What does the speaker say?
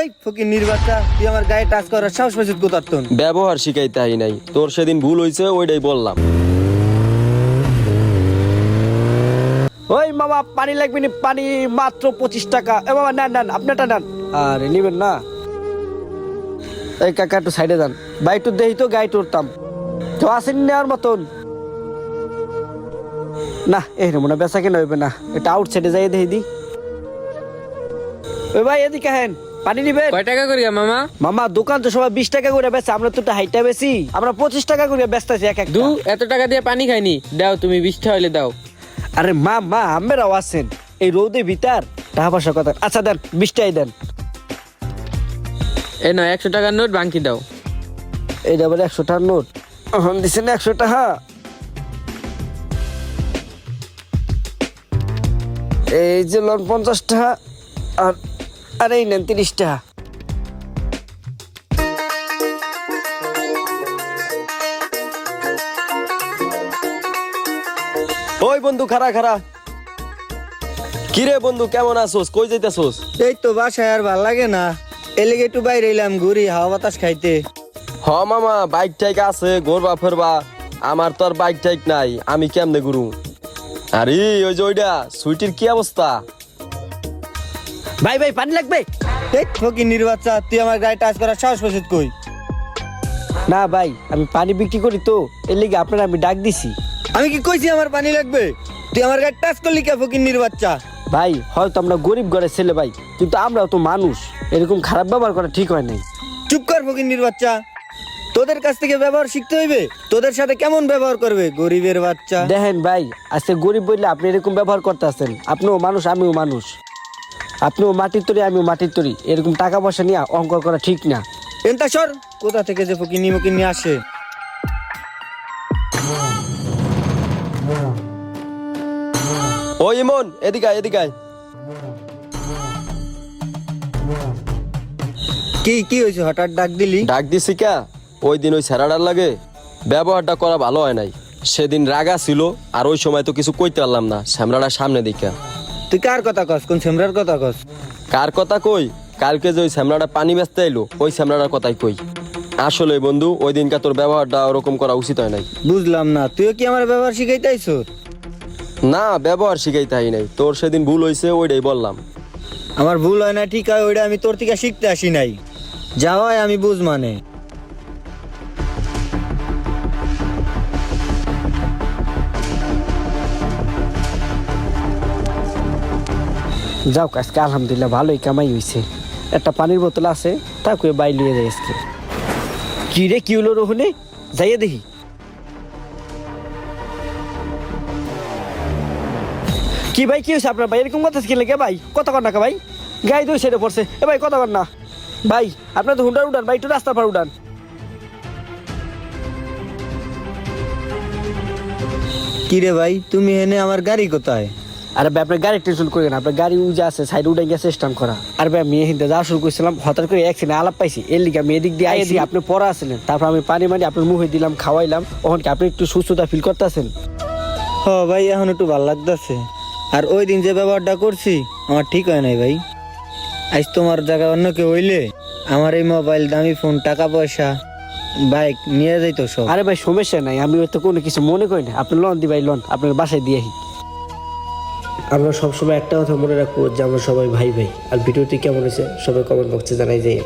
এই ফকিন্নির বাচ্চা, তুই আমার গায়ে টাচ করার সাহস পাইছিস কোথার তোর? ব্যবহার শিখাইতে হয় নাই, তোর সেদিন ভুল হয়েছে ওইটাই বললাম। ওই মামা পানি লাগবে না, পানি মাত্র 25 টাকা। এ মামা নেন নেন, আপনারটা নেন। আরে নিবেন না? এই কাকা একটু সাইডে যান ভাই, একটু দেই তো গায়ে টুরতাম তো আসেন নেওয়ার মতন না। এই মনে বেচা কেনা হইবে না, এটা আউট সাইডে যাই দেখি দি। ওই ভাই এদিকে হেন, পানি নিবেন? কয় টাকা করিয়া মামা? মামা দোকান তো সবাই 20 টাকা করে বেচে, আমরা তো হাইটা বেশি, আমরা 25 টাকা করে বেচতেছি এক এক। এত টাকা দিয়ে পানি খাইনি, দাও তুমি 20টা হইলে দাও। আরে মা আমরাও আছেন এই রোদে ভিতর, টাকা পয়সা কথা। আচ্ছা দেন 20 টাকাই দেন। এ নয় 100 টাকার নোট বাকি দাও। এইটা আবার 100 টাকার নোট দিচ্ছেন? 100 টাকা এই যে লোন 50 টাকা, আর এই নেন 30 টাকা। ওই বন্ধু খারা খারা। কিরে বন্ধু কেমন আছোস, কই যাইতাছোস? এই তো বাসায় আর ভাল লাগে না, এলেগে একটু বাইরে এলাম ঘুরি, হাওয়া বাতাস খাইতে। হ মামা, বাইক টাইক আছে ঘুরবা ফেরবা, আমার তো আর বাইক টাইক নাই, আমি কেমনে ঘুরু? আরে ওই যে ওইটা সুইটির কি অবস্থা? ভাই পানি লাগবে? এই ফকিন্নির বাচ্চা, তুই আমার গায়ে টাচ করার সাহস পাইছিস কই? না ভাই, আমি পানি বিক্রি করি তো, এর লিগে আপনার আমি ডাক দিছি। আমি কি কইছি আমার পানি লাগবে? তুই আমার গায়ে টাচ করলি কে ফকিন্নির বাচ্চা? ভাই হয়তো আমরা গরিব ঘরের ছেলে ভাই, কিন্তু আমরাও তো মানুষ, এরকম খারাপ ব্যবহার করা ঠিক হয় নাই। চুপ কর ফকিন্নির বাচ্চা, তোদের কাছ থেকে ব্যবহার শিখতে হইবে। তোদের সাথে কেমন ব্যবহার করবে গরিবের বাচ্চা? দেখেন ভাই, আজকে গরিব বললে আপনি এরকম ব্যবহার করতে আছেন। আপনিও মানুষ, আমিও মানুষ, আপনিও মাটির তরি, আমিও মাটির তরি, এরকম টাকা পয়সা নিয়ে অহংকার করা ঠিক না। এন্তা সর, কোথা থেকে যে ফকিন্নি মকিন্নি আসে। ওই ইমন এদিকে আয়, এদিকে আয়। কি হয়েছে হঠাৎ ডাক দিলি? ডাক দিছি কা? ওই দিন ওই স্যারাডার লাগে ব্যবহারটা করা ভালো হয় নাই, সেদিন রাগা ছিল, আর ওই সময় তো কিছু কইতে পারলাম না, স্যামরাটা সামনে দেখা। তুই কার কথা কস? কোন সেমরার কথা কস? কার কথা কই? কালকে যে ওই স্যামরাটা পানি বেচতে এলো, ওই স্যামরাটার কথাই কই। আসলে বন্ধু ওই দিনকা তোর ব্যবহারটা ওরকম করা উচিত হয় নাই। বুঝলাম না, তুইও কি আমার ব্যবহার শিখাইতে আইছ? না, ব্যবহার শিখাইতে হয় নাই, তোর সেদিন ভুল হয়েছে ওইটাই বললাম। আমার ভুল হয় না ঠিক হয়, ওইটা আমি তোর থেকে শিখতে আসি নাই, যা হয় আমি বুঝ মানে। যাও, আজকে আলহামদুলিল্লাহ ভালোই কামাই হয়েছে। একটা পানির বোতল আছে, তাকে বাই লিয়ে যাই আজকে। কি রে, কি হলো রোহনে? যাইয়ে দেখি। কি ভাই, কি হয়েছে আপনার ভাই? এরকম কথা কি লেগে ভাই? কথা কর না ভাই, গাই দুই সেরে পড়ছে। এ ভাই কথা কর না ভাই, আপনার তো হুন্ডার উঠান ভাই, একটু রাস্তার পার উঠান। কি রে ভাই, তুমি এনে আমার গাড়ি কোথায়? আরে ভাই আপনার গাড়ি টেনশন করেন, আপনার গাড়ি উজা আছে, সাইড উঠে গেছে স্ট্যান্ড করা। আর ভাই আমি এখান থেকে যাওয়া শুরু করছিলাম, হঠাৎ করে অ্যাক্সিডেন্ট আলাপ পাইছি, এর লিগে আমি এদিক দিয়ে আইছি, আপনি পড়া আসলেন, তারপর আমি পানি মানি আপনার মুখে দিলাম, খাওয়াইলাম। ওখান কি আপনি একটু সুস্থতা ফিল করতেছেন? হ ভাই, এখন একটু ভালো লাগতেছে। আর ওই দিন যে ব্যবহারটা করছি আমার ঠিক হয় নাই ভাই। আজ তোমার জায়গায় অন্য কেউ হইলে আমার এই মোবাইল, দামি ফোন, টাকা পয়সা, বাইক নিয়ে যাইতো সব। আরে ভাই সমস্যা নাই, আমি তো কোনো কিছু মনে করি না। আপনি লোন দি ভাই, লোন আপনার বাসায় দিয়ে। আমরা সবসময় একটা কথা মনে রাখবো যে আমরা সবাই ভাই ভাই। আর ভিডিওটি কেমন হয়েছে সবাই কমেন্ট বক্সে জানাই যায়।